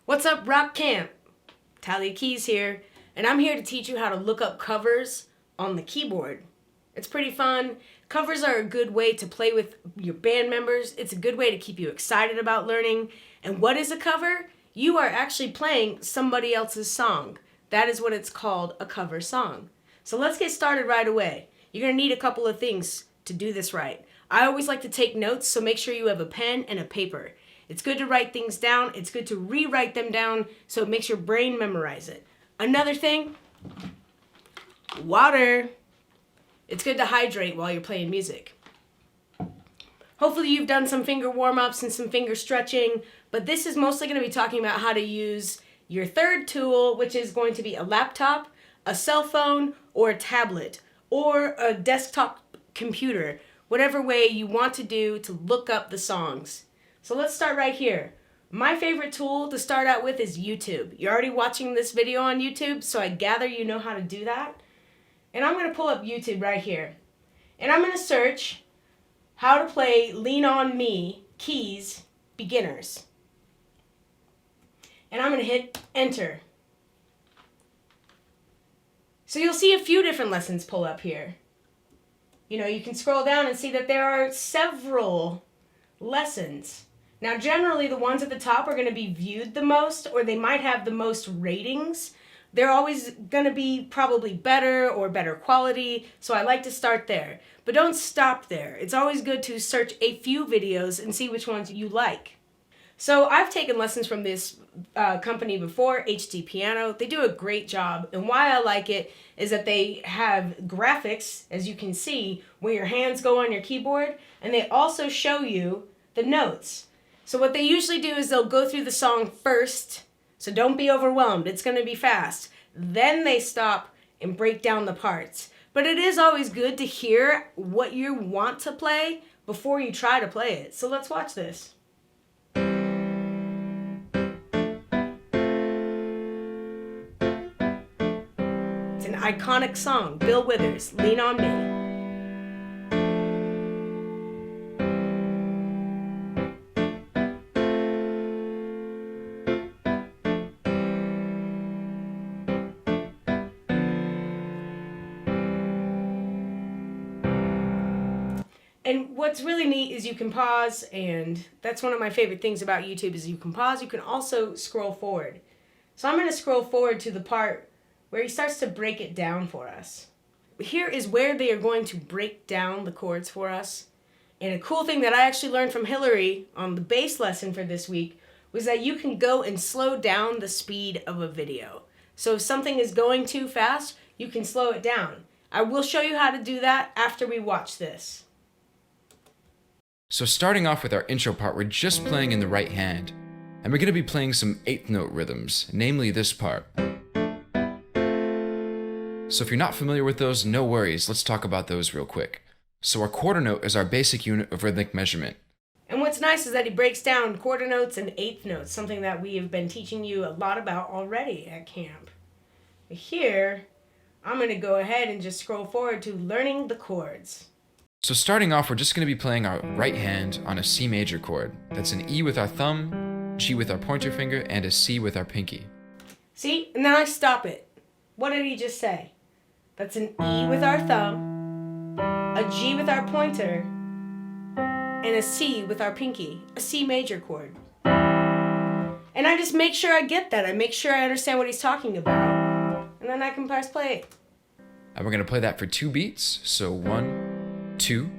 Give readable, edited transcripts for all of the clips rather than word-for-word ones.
What's up, Rock Camp? Talia Keys here, and I'm here to teach you how to look up covers on the keyboard. It's pretty fun. Covers are a good way to play with your band members. It's a good way to keep you excited about learning. And what is a cover? You are actually playing somebody else's song. That is what it's called, a cover song. So let's get started right away. You're going to need a couple of things to do this right. I always like to take notes, so make sure you have a pen and a paper. It's good to write things down. It's good to rewrite them down so it makes your brain memorize it. Another thing, water. It's good to hydrate while you're playing music. Hopefully you've done some finger warm-ups and some finger stretching, but this is mostly going to be talking about how to use your third tool, which is going to be a laptop, a cell phone, or a tablet, or a desktop computer, whatever way you want to do to look up the songs. So let's start right here. My favorite tool to start out with is YouTube. You're already watching this video on YouTube, so I gather you know how to do that. And I'm going to pull up YouTube right here. And I'm going to search how to play Lean On Me Keys Beginners. And I'm going to hit enter. So you'll see a few different lessons pull up here. You know, you can scroll down and see that there are several lessons. Now, generally, the ones at the top are going to be viewed the most, or they might have the most ratings. They're always going to be probably better or better quality, so I like to start there. But don't stop there. It's always good to search a few videos and see which ones you like. So I've taken lessons from this company before, HD Piano. They do a great job, and why I like it is that they have graphics, as you can see, where your hands go on your keyboard, and they also show you the notes. So what they usually do is they'll go through the song first, so don't be overwhelmed, it's going to be fast. Then they stop and break down the parts. But it is always good to hear what you want to play before you try to play it. So let's watch this. It's an iconic song, Bill Withers, Lean On Me. And what's really neat is you can pause, and that's one of my favorite things about YouTube is you can pause. You can also scroll forward. So I'm going to scroll forward to the part where he starts to break it down for us. Here is where they are going to break down the chords for us. And a cool thing that I actually learned from Hillary on the bass lesson for this week was that you can go and slow down the speed of a video. So if something is going too fast, you can slow it down. I will show you how to do that after we watch this. So starting off with our intro part, we're just playing in the right hand. And we're going to be playing some 8th note rhythms, namely this part. So if you're not familiar with those, no worries, let's talk about those real quick. So our quarter note is our basic unit of rhythmic measurement. And what's nice is that he breaks down quarter notes and 8th notes, something that we have been teaching you a lot about already at camp. But here, I'm going to go ahead and just scroll forward to learning the chords. So starting off, we're just going to be playing our right hand on a C major chord. That's an E with our thumb, G with our pointer finger, and a C with our pinky. See? And then I stop it. What did he just say? That's an E with our thumb, a G with our pointer, and a C with our pinky, a C major chord. And I just make sure I get that. I make sure I understand what he's talking about. And then I can press play. And we're going to play that for 2 beats. So 1, 2,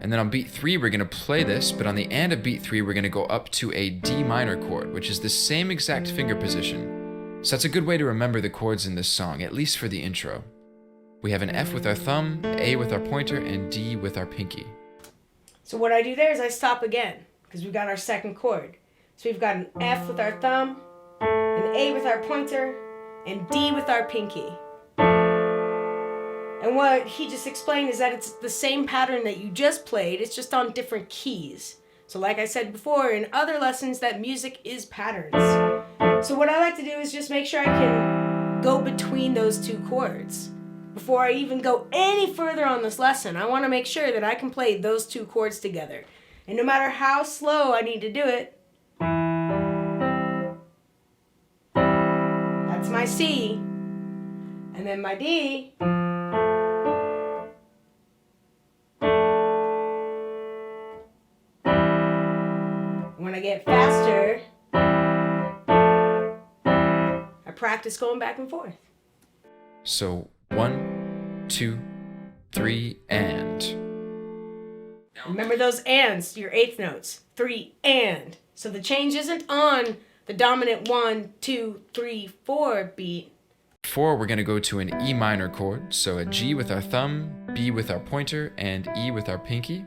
and then on beat 3 we're going to play this, but on the end of beat 3 we're going to go up to a D minor chord, which is the same exact finger position. So that's a good way to remember the chords in this song, at least for the intro. We have an F with our thumb, A with our pointer, and D with our pinky. So what I do there is I stop again, because we've got our second chord. So we've got an F with our thumb, an A with our pointer, and D with our pinky. And what he just explained is that it's the same pattern that you just played, it's just on different keys. So like I said before in other lessons, that music is patterns. So what I like to do is just make sure I can go between those 2 chords. Before I even go any further on this lesson, I want to make sure that I can play those 2 chords together. And no matter how slow I need to do it, That's my C. And then my D. When I get faster, I practice going back and forth. So 1, 2, 3, and. Remember those ands, your eighth notes. 3 and. So the change isn't on the dominant 1, 2, 3, 4 beat. 4, we're going to go to an E minor chord. So a G with our thumb, B with our pointer, and E with our pinky.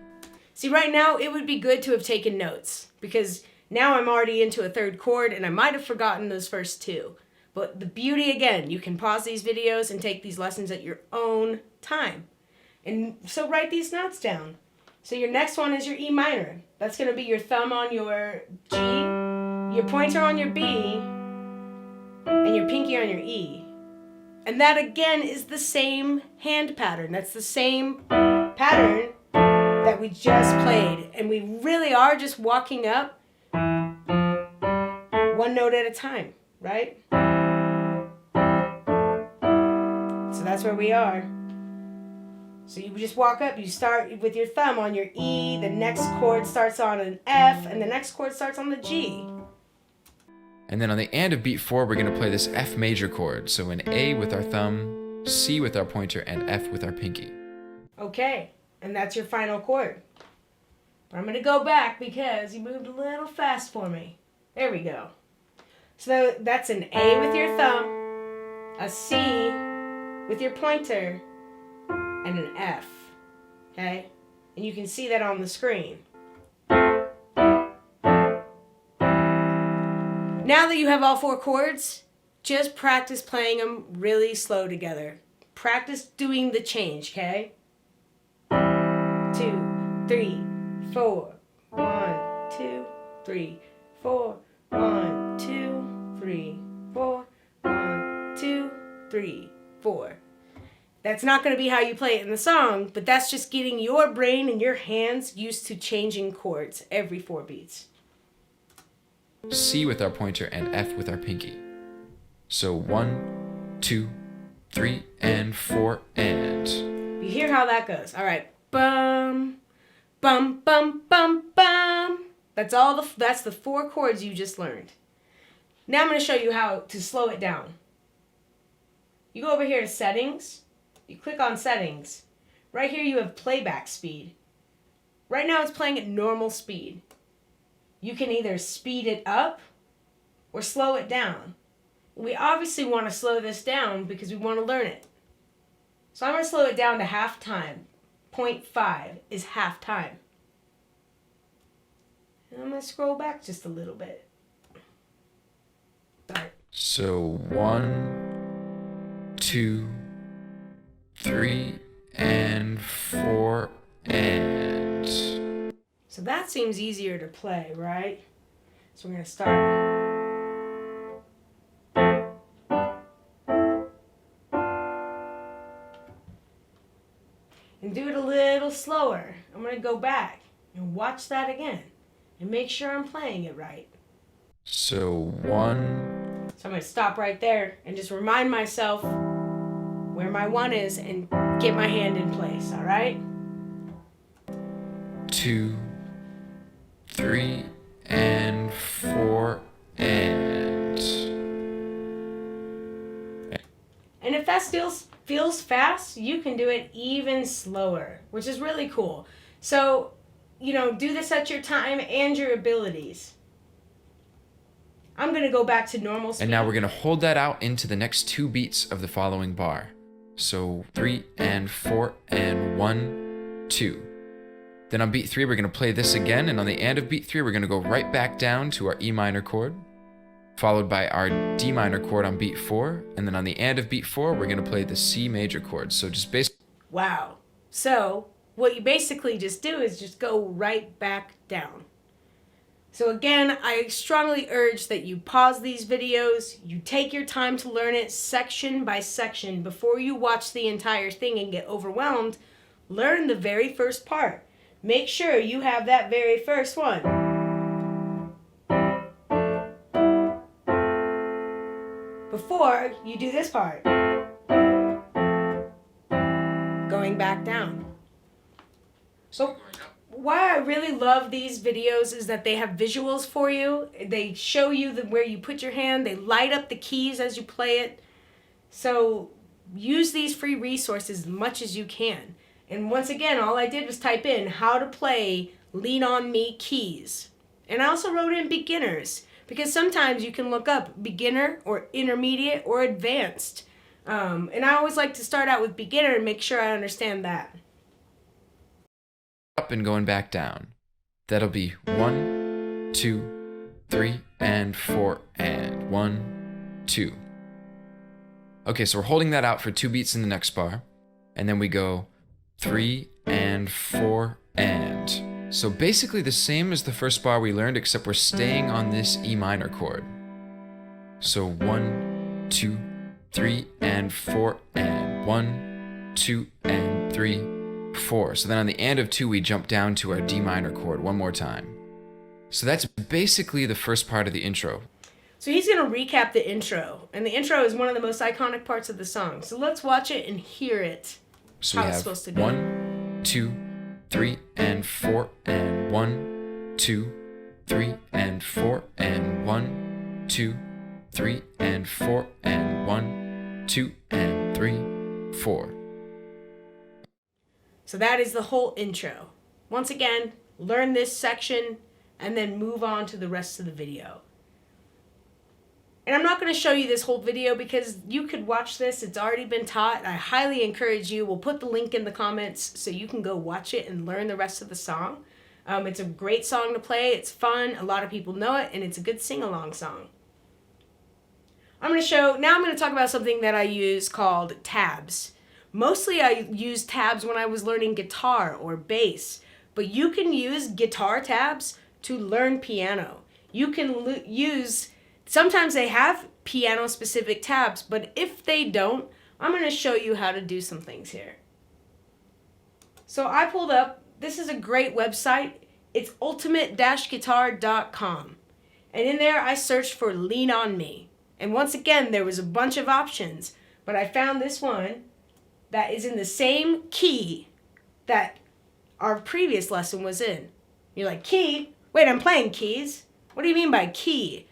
See, right now it would be good to have taken notes because now I'm already into a third chord and I might have forgotten those first two. But the beauty, again, you can pause these videos and take these lessons at your own time. And so write these notes down. So your next one is your E minor. That's going to be your thumb on your G, your pointer on your B, and your pinky on your E. And that, again, is the same hand pattern. That's the same pattern that we just played. And we really are just walking up one note at a time, right? So that's where we are. So you just walk up, you start with your thumb on your E, the next chord starts on an F, and the next chord starts on the G. And then on the and of beat 4, we're going to play this F major chord. So an A with our thumb, C with our pointer, and F with our pinky. Okay, and that's your final chord. But I'm going to go back because you moved a little fast for me. There we go. So that's an A with your thumb, a C with your pointer, and an F, okay? And you can see that on the screen. Now that you have all 4 chords, just practice playing them really slow together. Practice doing the change, okay? 2, 3, 4. 1, 2, 3, 4. 1, 2, 3, 4. 1, 2, 3, 4. That's not going to be how you play it in the song, but that's just getting your brain and your hands used to changing chords every 4 beats. C with our pointer and F with our pinky. So 1, 2, 3, and 4, and. You hear how that goes. All right. Bum, bum, bum, bum, bum. That's the 4 chords you just learned. Now I'm going to show you how to slow it down. You go over here to settings. You click on settings. Right here you have playback speed. Right now it's playing at normal speed. You can either speed it up or slow it down. We obviously want to slow this down because we want to learn it. So I'm going to slow it down to half time. 0.5 is half time. And I'm going to scroll back just a little bit. Start. So 1, 2, 3, and 4, and. So that seems easier to play, right? So we're going to start. And do it a little slower. I'm going to go back and watch that again and make sure I'm playing it right. So 1. So I'm going to stop right there and just remind myself where my 1 is and get my hand in place, all right? 2, 3, and 4, and. And if that still feels fast, you can do it even slower, which is really cool. So, do this at your time and your abilities. I'm going to go back to normal speed. And now we're going to hold that out into the next 2 beats of the following bar. So 3 and 4 and 1, 2. Then on beat 3, we're going to play this again. And on the and of beat 3, we're going to go right back down to our E minor chord, followed by our D minor chord on beat 4. And then on the and of beat 4, we're going to play the C major chord. So just basically. Wow. So what you basically just do is just go right back down. So again, I strongly urge that you pause these videos, you take your time to learn it section by section before you watch the entire thing and get overwhelmed. Learn the very first part. Make sure you have that very first one. Before guitar, you do this part. Going back down. So why I really love these videos is that they have visuals for you. They show you where you put your hand. They light up the keys as you play it. So use these free resources as much as you can. And once again, all I did was type in how to play Lean On Me keys. And I also wrote in beginners, because sometimes you can look up beginner or intermediate or advanced. And I always like to start out with beginner and make sure I understand that. Up and going back down. That'll be 1, 2, 3, and 4, and 1, 2. Okay, so we're holding that out for 2 beats in the next bar, and then we go 3 and 4 and. So basically the same as the first bar we learned, except we're staying on this E minor chord. So 1, 2, 3, and 4, and 1, 2, and 3, 4. So then on the and of 2, we jump down to our D minor chord one more time. So that's basically the first part of the intro. So he's going to recap the intro, and the intro is one of the most iconic parts of the song. So let's watch it and hear it. So how we it's have supposed to go. 1, 2, 3, and 4, and 1, 2, 3, and 4, and 1, 2, 3, and 4, and 1, 2, and 3, 4. So that is the whole intro. Once again, learn this section and then move on to the rest of the video. And I'm not going to show you this whole video because you could watch this. It's already been taught. I highly encourage you. We'll put the link in the comments so you can go watch it and learn the rest of the song. It's a great song to play. It's fun. A lot of people know it, and it's a good sing-along song. Now I'm going to talk about something that I use called tabs. Mostly I used tabs when I was learning guitar or bass, but you can use guitar tabs to learn piano. You can sometimes they have piano-specific tabs, but if they don't, I'm going to show you how to do some things here. So I pulled up, this is a great website. It's ultimate-guitar.com. And in there, I searched for Lean On Me. And once again, there was a bunch of options, but I found this one that is in the same key that our previous lesson was in. You're like, key? Wait, I'm playing keys? What do you mean by key?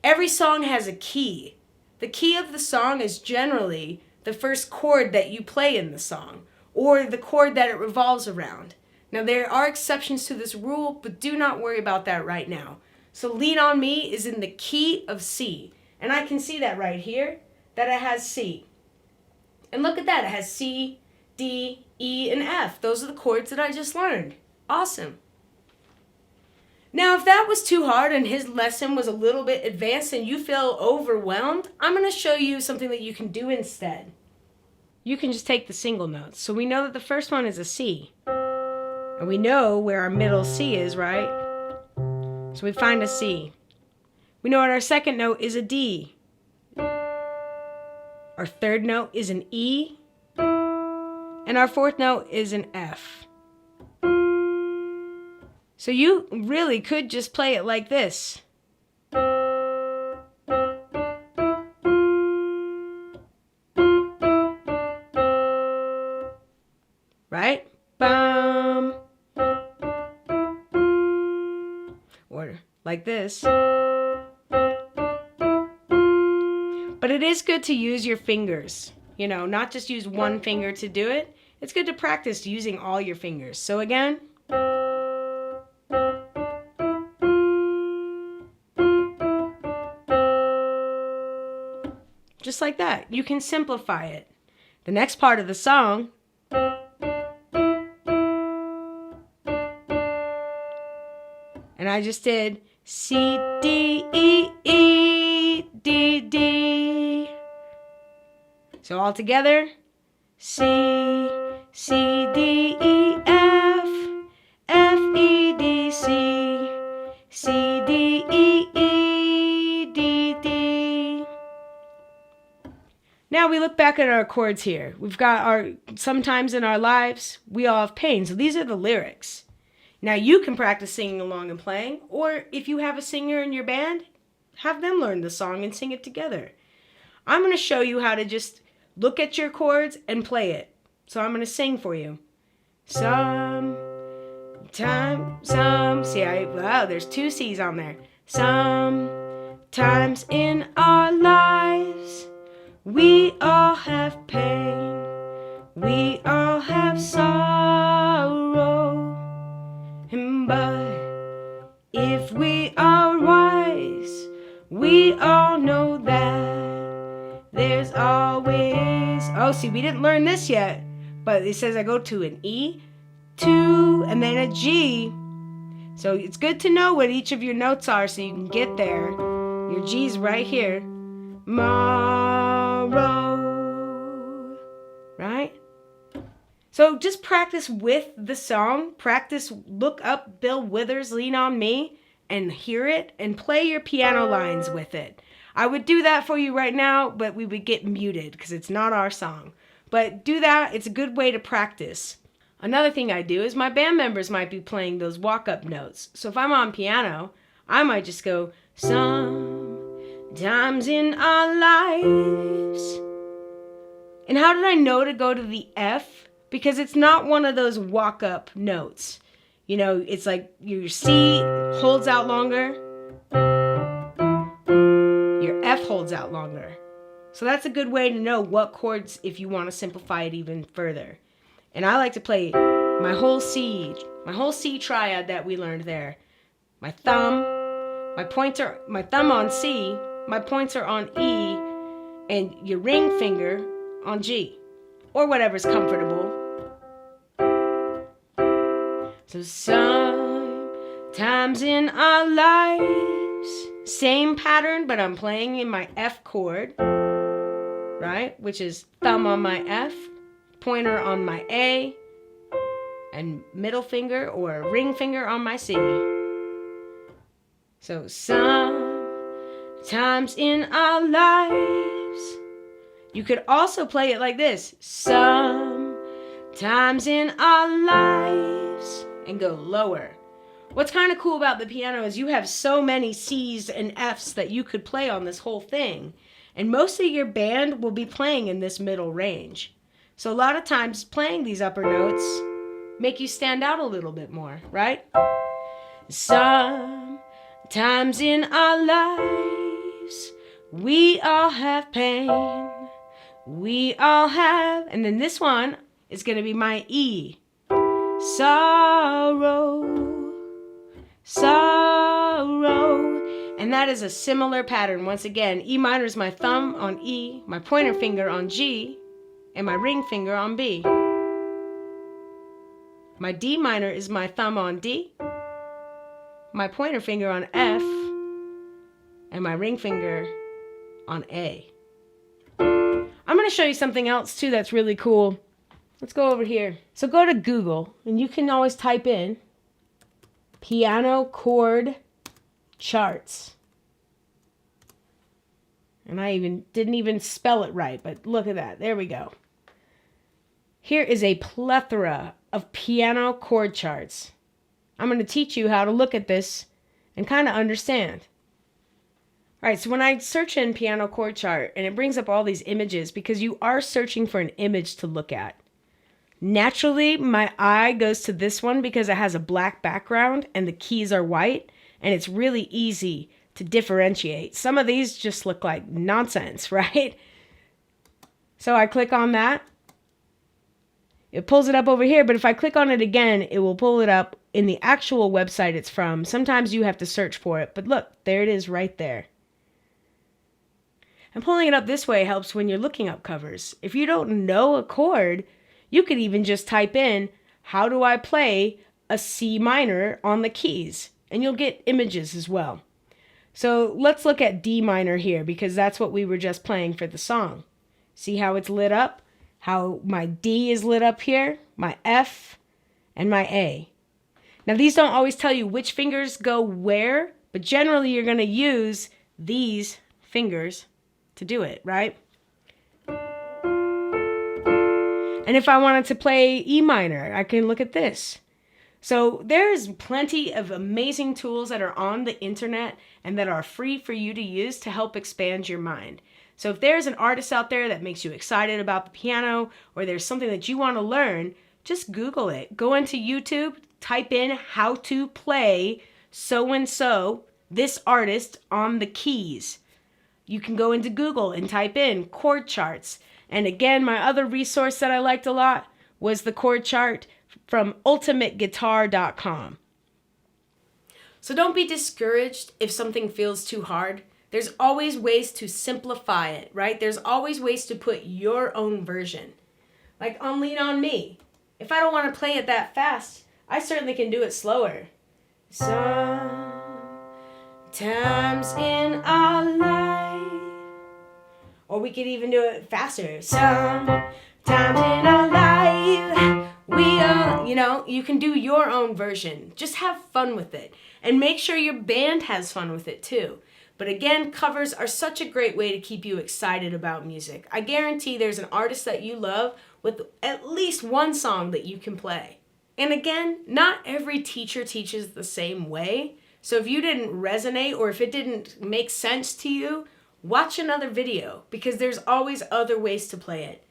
Every song has a key. The key of the song is generally the first chord that you play in the song, or the chord that it revolves around. Now, there are exceptions to this rule, but do not worry about that right now. So Lean On Me is in the key of C. And I can see that right here, that it has C. And look at that, it has C, D, E, and F. Those are the chords that I just learned. Awesome. Now, if that was too hard and his lesson was a little bit advanced and you feel overwhelmed, I'm going to show you something that you can do instead. You can just take the single notes. So we know that the first one is a C. And we know where our middle C is, right? So we find a C. We know what our second note is a D. Our third note is an E. And our fourth note is an F. So you really could just play it like this. Right? Bum. Or like this. But it is good to use your fingers. You know, not just use one finger to do it. It's good to practice using all your fingers. So again. Just like that. You can simplify it. The next part of the song and I just did C, D, E, E, D, D. So all together, C, C, D, E, F, F, E, D, C, C, D, E, E, D, D. Now we look back at our chords here. We've got sometimes in our lives, we all have pain. So these are the lyrics. Now you can practice singing along and playing, or if you have a singer in your band, have them learn the song and sing it together. I'm going to show you how to just look at your chords and play it. So I'm going to sing for you. See, wow, there's 2 C's on there. Sometimes in our lives, we all have pain. We all have sorrow. But if we are wise, we all know that there's always... Oh, see, we didn't learn this yet, but it says I go to an E, 2, and then a G. So it's good to know what each of your notes are so you can get there. Your G's right here. Tomorrow. Right? So just practice with the song. Practice, look up Bill Withers' Lean On Me and hear it and play your piano lines with it. I would do that for you right now, but we would get muted because it's not our song. But do that. It's a good way to practice. Another thing I do is my band members might be playing those walk-up notes. So if I'm on piano, I might just go, sometimes in our lives. And how did I know to go to the F? Because it's not one of those walk-up notes. You know, it's like your C holds out longer. Your F holds out longer. So that's a good way to know what chords if you want to simplify it even further. And I like to play my whole C triad that we learned there. My thumb, my thumb on C, my pointer on E, and your ring finger on G, or whatever's comfortable. So sometimes in our lives, same pattern, but I'm playing in my F chord, right? Which is thumb on my F, pointer on my A, and middle finger or ring finger on my C. So sometimes in our lives, you could also play it like this. Sometimes in our lives, and go lower. What's kind of cool about the piano is you have so many C's and F's that you could play on this whole thing. And most of your band will be playing in this middle range. So a lot of times playing these upper notes make you stand out a little bit more, right? Sometimes in our lives, we all have pain. We all have, and then this one is going to be my E. Sorrow, sorrow. And that is a similar pattern. Once again, E minor is my thumb on E, my pointer finger on G, and my ring finger on B. My D minor is my thumb on D, my pointer finger on F, and my ring finger on A. I'm going to show you something else too that's really cool. Let's go over here. So go to Google, and you can always type in piano chord charts. And I didn't even spell it right, but look at that. There we go. Here is a plethora of piano chord charts. I'm going to teach you how to look at this and kind of understand. All right, so when I search in piano chord chart, and it brings up all these images because you are searching for an image to look at. Naturally, my eye goes to this one because it has a black background and the keys are white, and it's really easy to differentiate. Some of these just look like nonsense, right? So I click on that. It pulls it up over here, but if I click on it again, it will pull it up in the actual website it's from. Sometimes you have to search for it, but look, there it is right there. And pulling it up this way helps when you're looking up covers. If you don't know a chord, you could even just type in, how do I play a C minor on the keys? And you'll get images as well. So let's look at D minor here because that's what we were just playing for the song. See how it's lit up? How my D is lit up here, my F, and my A. Now these don't always tell you which fingers go where, but generally you're going to use these fingers to do it, right? And if I wanted to play E minor, I can look at this. So there's plenty of amazing tools that are on the internet and that are free for you to use to help expand your mind. So if there's an artist out there that makes you excited about the piano, or there's something that you want to learn, just Google it. Go into YouTube, type in how to play so-and-so, this artist on the keys. You can go into Google and type in chord charts. And again, my other resource that I liked a lot was the chord chart from ultimateguitar.com. So don't be discouraged if something feels too hard. There's always ways to simplify it, right? There's always ways to put your own version. Like on Lean On Me. If I don't want to play it that fast, I certainly can do it slower. Sometimes in our life. Or we could even do it faster. Sometimes in our life, we all, you can do your own version. Just have fun with it. And make sure your band has fun with it too. But again, covers are such a great way to keep you excited about music. I guarantee there's an artist that you love with at least one song that you can play. And again, not every teacher teaches the same way. So if you didn't resonate or if it didn't make sense to you, watch another video because there's always other ways to play it.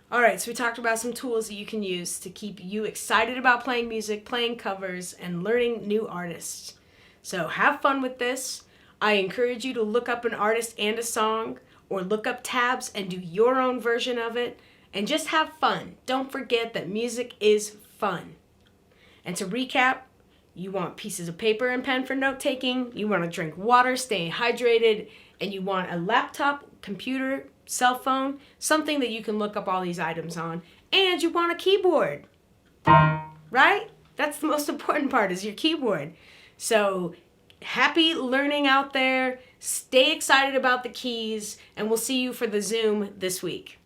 All right, so we talked about some tools that you can use to keep you excited about playing music, playing covers, and learning new artists. So have fun with this. I encourage you to look up an artist and a song, or look up tabs and do your own version of it, and just have fun. Don't forget that music is fun. And to recap, you want pieces of paper and pen for note-taking, you want to drink water, stay hydrated, and you want a laptop, computer, cell phone, something that you can look up all these items on, and you want a keyboard, right? That's the most important part, is your keyboard. So happy learning out there, stay excited about the keys, and we'll see you for the Zoom this week.